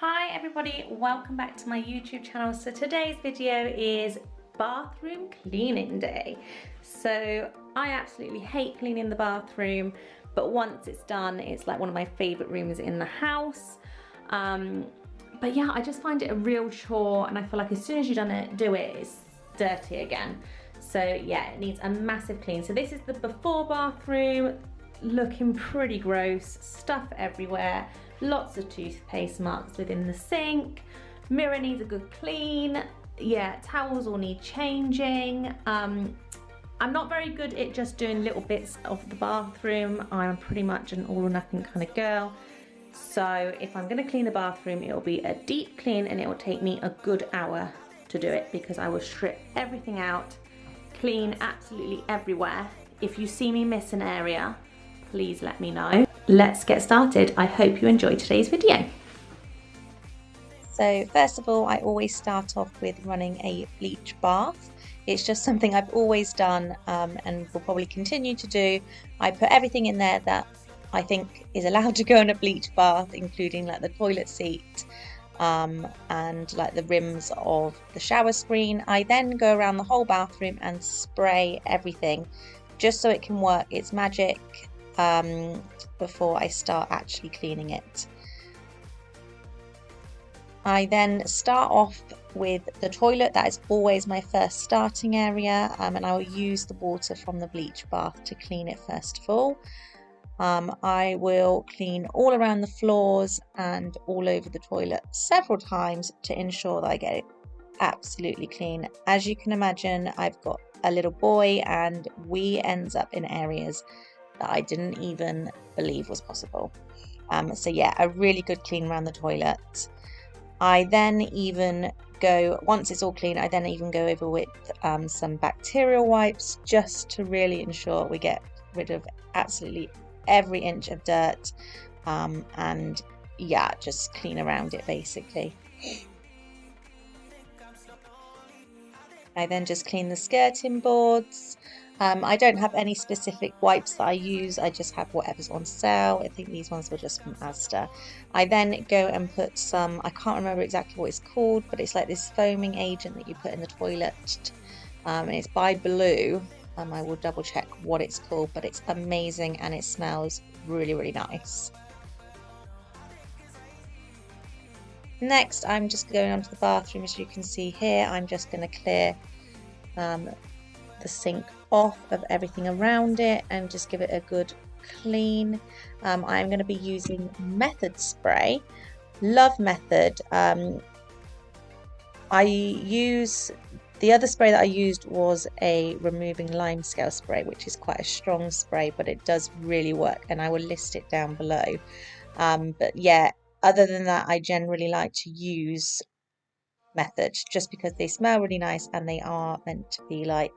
Hi everybody, welcome back to my YouTube channel. So today's video is bathroom cleaning day. So I absolutely hate cleaning the bathroom, but once it's done, it's like one of my favorite rooms in the house. But yeah, I just find it a real chore, and I feel like as soon as you do it, it's dirty again. So yeah, it needs a massive clean. So this is the before bathroom, looking pretty gross, stuff everywhere. Lots of toothpaste marks within the sink. Mirror needs a good clean. Yeah, towels all need changing. I'm not very good at just doing little bits of the bathroom. I'm pretty much an all or nothing kind of girl. So if I'm gonna clean the bathroom, it'll be a deep clean and it will take me a good hour to do it, because I will strip everything out, clean absolutely everywhere. If you see me miss an area, please let me know. Let's get started. I hope you enjoy today's video. So first of all, I always start off with running a bleach bath. It's just something I've always done and will probably continue to do. I put everything in there that I think is allowed to go in a bleach bath, including like the toilet seat and like the rims of the shower screen. I then go around the whole bathroom and spray everything just so it can work its magic before I start actually cleaning it. I then start off with the toilet. That is always my first starting area, and I will use the water from the bleach bath to clean it first of all. I will clean all around the floors and all over the toilet several times to ensure that I get it absolutely clean. As you can imagine, I've got a little boy and wee ends up in areas that I didn't even believe was possible. So yeah, a really good clean around the toilet. I then even go, once it's all clean, I then even go over with some bacterial wipes just to really ensure we get rid of absolutely every inch of dirt and yeah, just clean around it basically. I then just clean the skirting boards. I don't have any specific wipes that I use, I just have whatever's on sale. I think these ones were just from Asda. I then go and put some, I can't remember exactly what it's called, but it's like this foaming agent that you put in the toilet. And it's by Blue. I will double check what it's called, but it's amazing and it smells really, really nice. Next, I'm just going onto the bathroom. As you can see here, I'm just going to clear the sink off of everything around it and just give it a good clean. I'm going to be using Method spray. Love Method. The other spray that I used was a removing limescale spray, which is quite a strong spray, but it does really work, and I will list it down below. But yeah, other than that, I generally like to use Method just because they smell really nice and they are meant to be like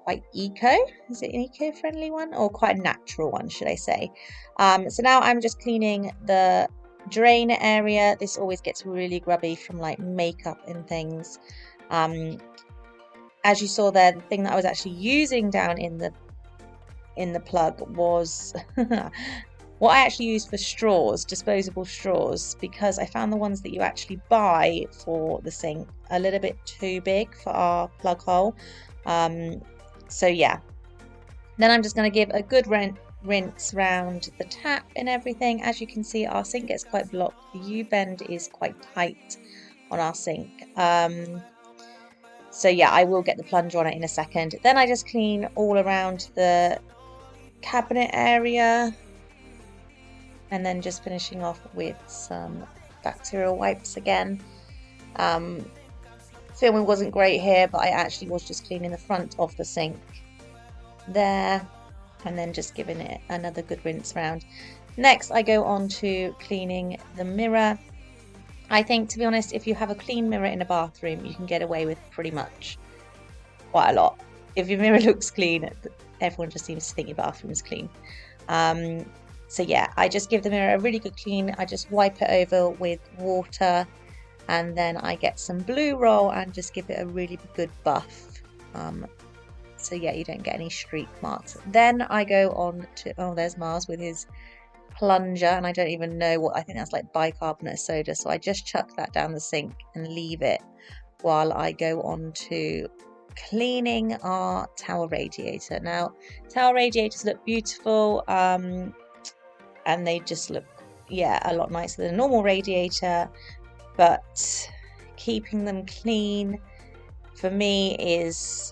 quite eco. Is it an eco-friendly one, or quite a natural one, should I say? So now I'm just cleaning the drain area. This always gets really grubby from like makeup and things. As you saw there, the thing that I was actually using down in the plug was what I actually used for straws, disposable straws, because I found the ones that you actually buy for the sink a little bit too big for our plug hole. So yeah, then I'm just going to give a good rinse around the tap and everything. As you can see, our sink gets quite blocked. The U-bend is quite tight on our sink. So yeah, I will get the plunger on it in a second. Then I just clean all around the cabinet area, and then just finishing off with some bacterial wipes again. Filming wasn't great here, but I actually was just cleaning the front of the sink there and then just giving it another good rinse round. Next, I go on to cleaning the mirror. I think, to be honest, if you have a clean mirror in a bathroom, you can get away with pretty much quite a lot. If your mirror looks clean, everyone just seems to think your bathroom is clean. So yeah, I just give the mirror a really good clean. I just wipe it over with water, and then I get some blue roll and just give it a really good buff. So yeah, you don't get any streak marks. Then I go on to, oh, there's Mars with his plunger, and I don't even know what, I think that's like bicarbonate of soda, so I just chuck that down the sink and leave it while I go on to cleaning our towel radiator. Now, towel radiators look beautiful, and they just look, yeah, a lot nicer than a normal radiator, but keeping them clean for me is,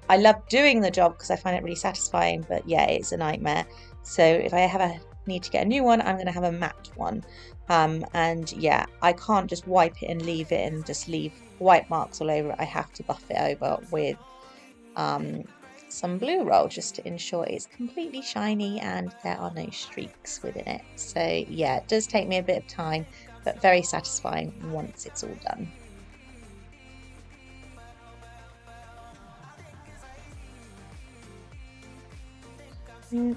I love doing the job because I find it really satisfying, but yeah, it's a nightmare. So if I ever need to get a new one, I'm going to have a matte one. And yeah, I can't just wipe it and leave it and just leave white marks all over it. I have to buff it over with some blue roll just to ensure it's completely shiny and there are no streaks within it. So yeah, it does take me a bit of time, but very satisfying once it's all done.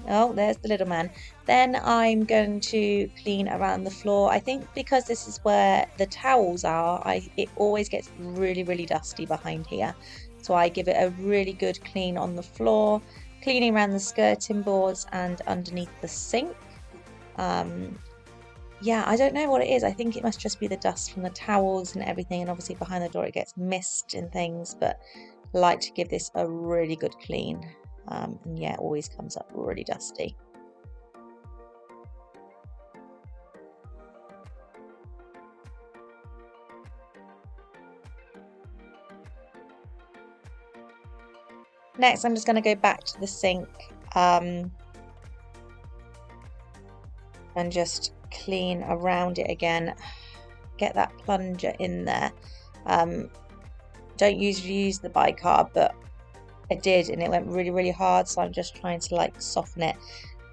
Oh, there's the little man. Then I'm going to clean around the floor. I think because this is where the towels are, it always gets really, really dusty behind here. So I give it a really good clean on the floor, cleaning around the skirting boards and underneath the sink. Yeah, I don't know what it is. I think it must just be the dust from the towels and everything. And obviously behind the door it gets mist and things, but I like to give this a really good clean. And yeah, it always comes up really dusty. Next, I'm just going to go back to the sink and just clean around it again. Get that plunger in there. Don't usually use the bicarb, but I did and it went really, really hard, so I'm just trying to like soften it.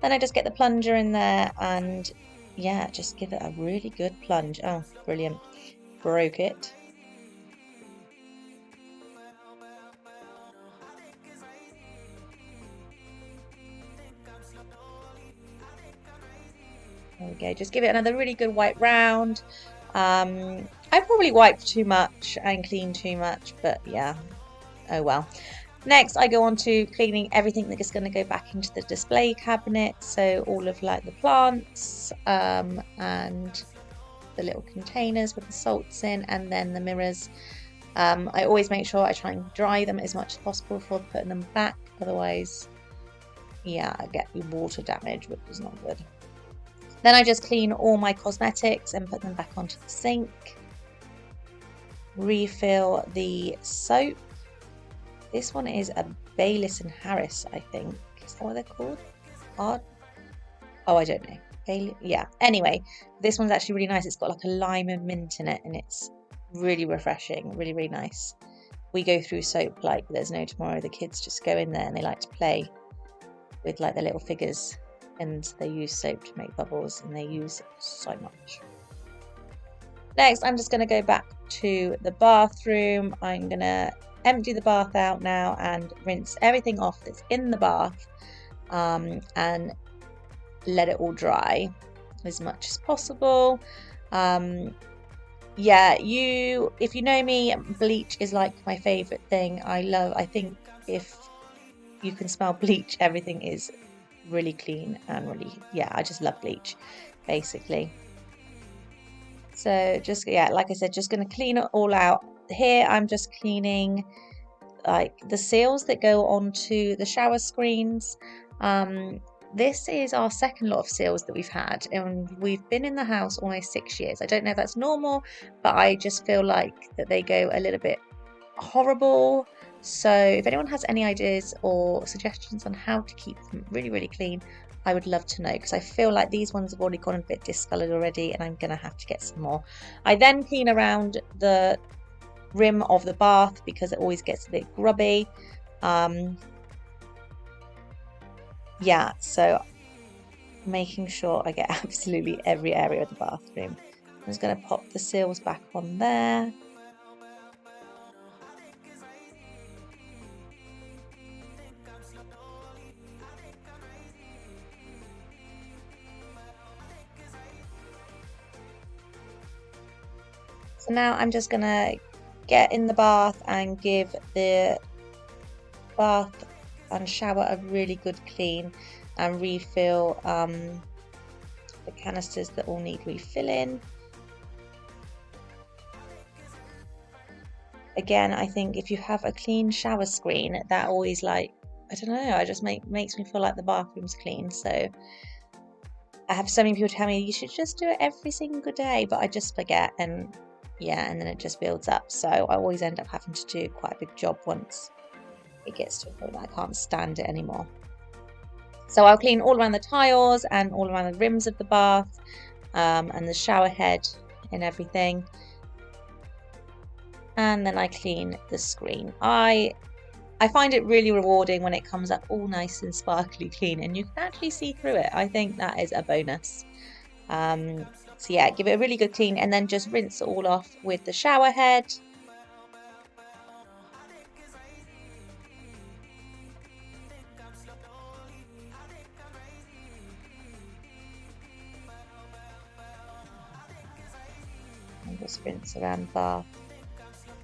Then I just get the plunger in there and yeah, just give it a really good plunge. Oh, brilliant. Broke it. There we go. Just give it another really good wipe round. I probably wiped too much and cleaned too much, but yeah, oh well. Next, I go on to cleaning everything that is going to go back into the display cabinet. So all of like the plants and the little containers with the salts in, and then the mirrors. I always make sure I try and dry them as much as possible before putting them back. Otherwise, yeah, I get water damage, which is not good. Then I just clean all my cosmetics and put them back onto the sink. Refill the soap. This one is a Baylis and Harris, I think. Is that what they're called? Oh, I don't know. Yeah. Anyway, this one's actually really nice. It's got like a lime and mint in it, and it's really refreshing. Really, really nice. We go through soap like there's no tomorrow. The kids just go in there and they like to play with like their little figures, and they use soap to make bubbles, and they use it so much. Next, I'm just going to go back to the bathroom. I'm going to empty the bath out now and rinse everything off that's in the bath, and let it all dry as much as possible. Yeah, if you know me, bleach is like my favorite thing. I think if you can smell bleach, everything is really clean and really, yeah, I just love bleach basically. So just, yeah, like I said, just going to clean it all out. Here I'm just cleaning like the seals that go onto the shower screens. This is our second lot of seals that we've had, and we've been in the house almost 6 years. I don't know if that's normal, but I just feel like that they go a little bit horrible. So if anyone has any ideas or suggestions on how to keep them really, really clean, I would love to know, because I feel like these ones have already gone a bit discoloured already, and I'm going to have to get some more. I then clean around the rim of the bath because it always gets a bit grubby. Yeah, so making sure I get absolutely every area of the bathroom. I'm just going to pop the seals back on there. So now I'm just going to get in the bath and give the bath and shower a really good clean and refill the canisters that all need refilling. Again, I think if you have a clean shower screen, that always, like, I don't know, it just makes me feel like the bathroom's clean. So I have so many people tell me you should just do it every single day, but I just forget, and yeah, and then it just builds up. So I always end up having to do quite a big job once it gets to a point that I can't stand it anymore. So I'll clean all around the tiles and all around the rims of the bath, and the shower head and everything. And then I clean the screen. I find it really rewarding when it comes up all nice and sparkly clean and you can actually see through it. I think that is a bonus. So yeah, give it a really good clean and then just rinse it all off with the shower head. And just rinse around the bath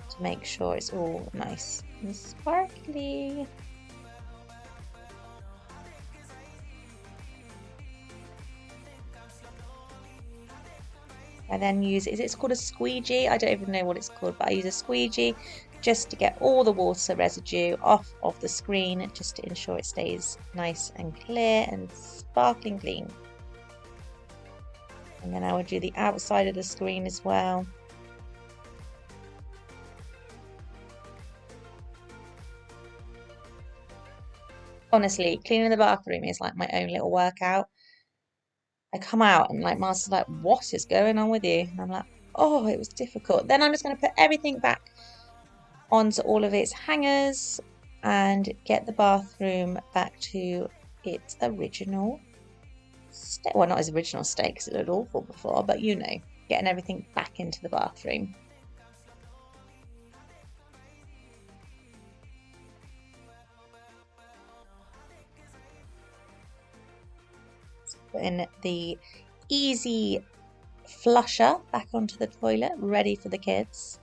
to make sure it's all nice and sparkly. I then use, it's called a squeegee, I don't even know what it's called, but I use a squeegee just to get all the water residue off of the screen, just to ensure it stays nice and clear and sparkling clean. And then I will do the outside of the screen as well. Honestly, cleaning the bathroom is like my own little workout. I come out and like Master's like, what is going on with you? And I'm like, oh, it was difficult. Then I'm just going to put everything back onto all of its hangers and get the bathroom back to its original state. Well, not its original state because it looked awful before, but you know, getting everything back into the bathroom. Put in the easy flusher back onto the toilet, ready for the kids.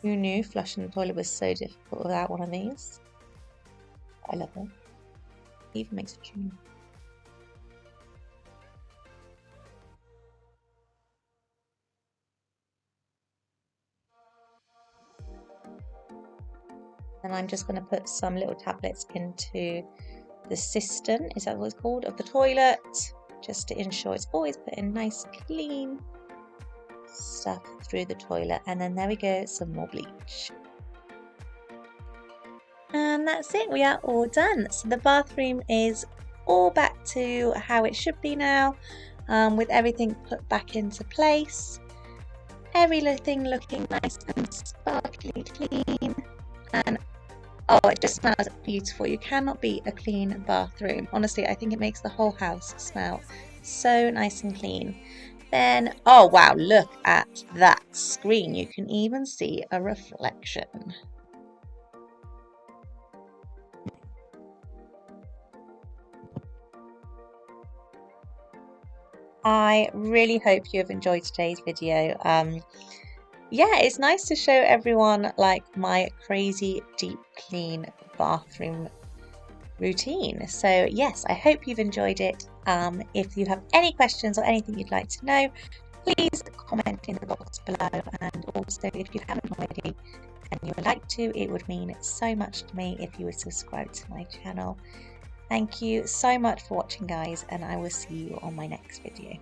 Who knew flushing the toilet was so difficult without one of these? I love it. It even makes a tune. And I'm just going to put some little tablets into the cistern, is that what it's called, of the toilet, just to ensure it's always putting nice clean stuff through the toilet. And then there we go, some more bleach. And that's it, we are all done. So the bathroom is all back to how it should be now, with everything put back into place, everything looking nice and sparkly clean, and oh, it just smells beautiful. You cannot beat a clean bathroom. Honestly, I think it makes the whole house smell so nice and clean. Then, oh wow, look at that screen. You can even see a reflection. I really hope you have enjoyed today's video. Yeah, it's nice to show everyone like my crazy deep clean bathroom routine. So yes, I hope you've enjoyed it. If you have any questions or anything you'd like to know, please comment in the box below, and also if you haven't already and you would like to, it would mean so much to me if you would subscribe to my channel. Thank you so much for watching, guys, and I will see you on my next video.